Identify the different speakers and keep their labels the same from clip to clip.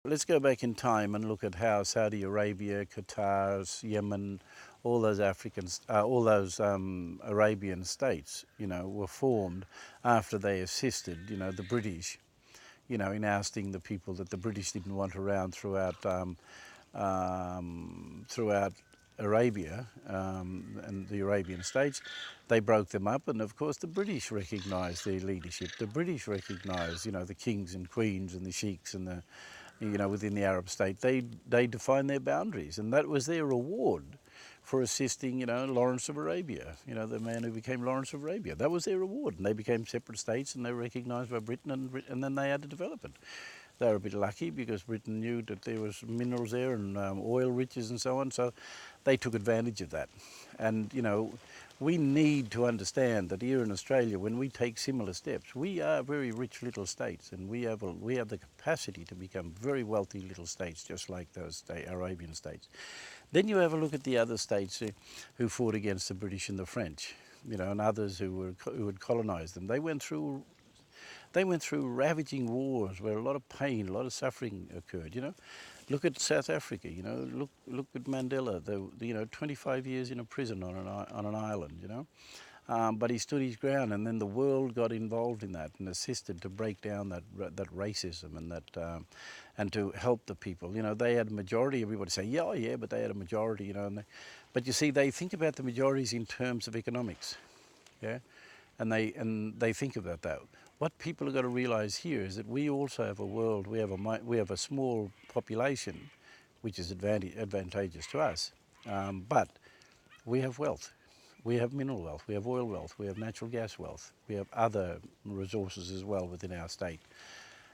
Speaker 1: let's go back in time and look at how Saudi Arabia, Qatar, Yemen, all those Arabian states, were formed after they assisted, the British, in ousting the people that the British didn't want around throughout Arabia and the Arabian states. They broke them up, and of course the British recognised their leadership. The British recognised, the kings and queens and the sheiks and the, within the Arab state. They defined their boundaries, and that was their reward for assisting, Lawrence of Arabia, the man who became Lawrence of Arabia. That was their reward, and they became separate states, and they were recognised by Britain, and then they had to develop it. They were a bit lucky because Britain knew that there was minerals there and oil riches and so on, so they took advantage of that. And, we need to understand that here in Australia, when we take similar steps, we are very rich little states, and we have the capacity to become very wealthy little states, just like those Arabian states. Then you have a look at the other states who fought against the British and the French, and others who had colonised them. They went through ravaging wars where a lot of pain, a lot of suffering occurred. Look at South Africa. Look at Mandela. 25 years in a prison on an island. But he stood his ground, and then the world got involved in that and assisted to break down that racism and to help the people. They had a majority. Everybody say, yeah, but they had a majority. But you see, they think about the majorities in terms of economics, yeah, and they think about that. What people have got to realise here is that we also have a world. We have a small population, which is advantageous to us, but we have wealth. We have mineral wealth, we have oil wealth, we have natural gas wealth, we have other resources as well within our state.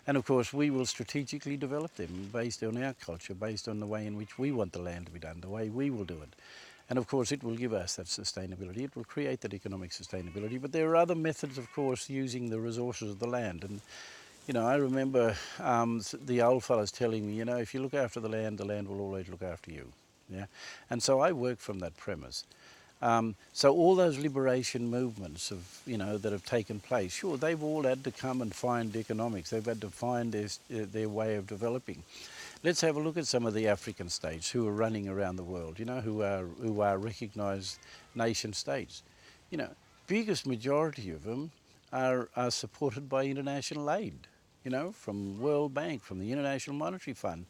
Speaker 1: And of course we will strategically develop them based on our culture, based on the way in which we want the land to be done, the way we will do it. And of course it will give us that sustainability, it will create that economic sustainability, but there are other methods of course using the resources of the land. And I remember the old fellas telling me, if you look after the land will always look after you. Yeah? And so I work from that premise. So all those liberation movements that have taken place, sure, they've all had to come and find economics. They've had to find their way of developing. Let's have a look at some of the African states who are running around the world, who are recognised nation states. Biggest majority of them are supported by international aid, from World Bank, from the International Monetary Fund,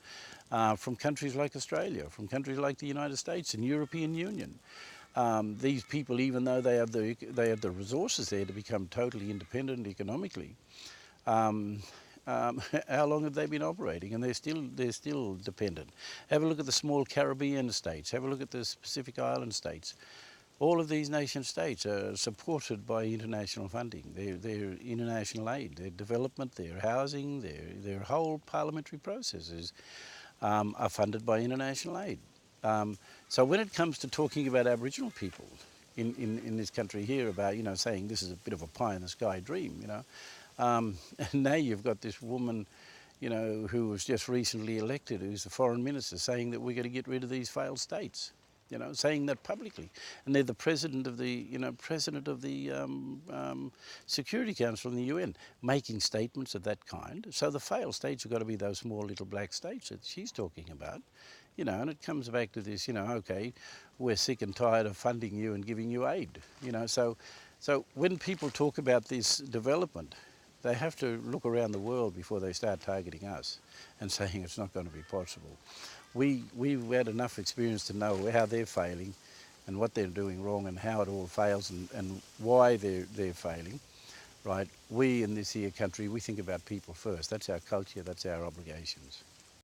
Speaker 1: from countries like Australia, from countries like the United States and European Union. These people, even though they have the resources there to become totally independent economically, how long have they been operating? And they're still dependent. Have a look at the small Caribbean states. Have a look at the Pacific Island states. All of these nation states are supported by international funding, their international aid, their development, their housing, their whole parliamentary processes are funded by international aid. So when it comes to talking about Aboriginal people in this country here, about saying this is a bit of a pie in the sky dream, and now you've got this woman, who was just recently elected, who's the foreign minister, saying that we're going to get rid of these failed states, saying that publicly, and they're the president of the Security Council in the UN, making statements of that kind. So the failed states have got to be those small little black states that she's talking about. And it comes back to this, okay, we're sick and tired of funding you and giving you aid, So when people talk about this development, they have to look around the world before they start targeting us and saying it's not going to be possible. We've had enough experience to know how they're failing and what they're doing wrong and how it all fails and why they're failing, right? We in this here country, we think about people first. That's our culture, that's our obligations.